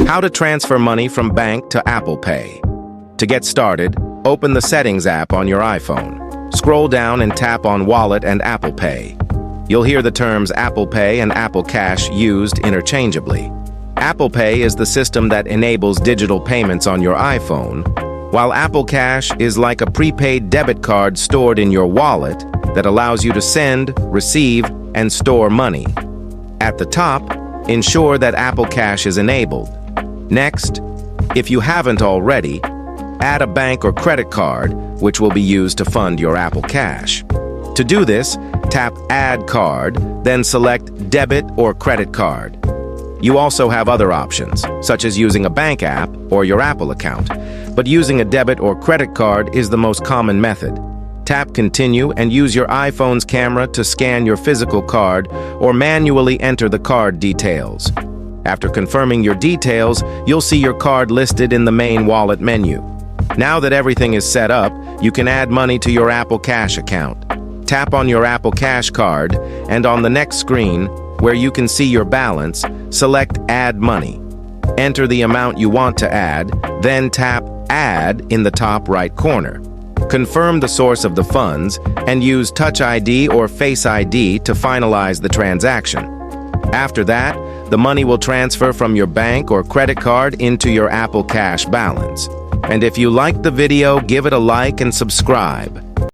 How to transfer money from bank to Apple Pay. To get started, open the Settings app on your iPhone. Scroll down and tap on Wallet and Apple Pay. You'll hear the terms Apple Pay and Apple Cash used interchangeably. Apple Pay is the system that enables digital payments on your iPhone, while Apple Cash is like a prepaid debit card stored in your wallet that allows you to send, receive, and store money. At the top, ensure that Apple Cash is enabled. Next, if you haven't already, add a bank or credit card, which will be used to fund your Apple Cash. To do this, tap Add Card, then select Debit or Credit Card. You also have other options, such as using a bank app or your Apple account, but using a debit or credit card is the most common method. Tap Continue and use your iPhone's camera to scan your physical card or manually enter the card details. After confirming your details, you'll see your card listed in the main wallet menu. Now that everything is set up, you can add money to your Apple Cash account. Tap on your Apple Cash card, and on the next screen, where you can see your balance, select Add Money. Enter the amount you want to add, then tap Add in the top right corner. Confirm the source of the funds, and use Touch ID or Face ID to finalize the transaction. After that, the money will transfer from your bank or credit card into your Apple Cash balance. And if you liked the video, give it a like and subscribe.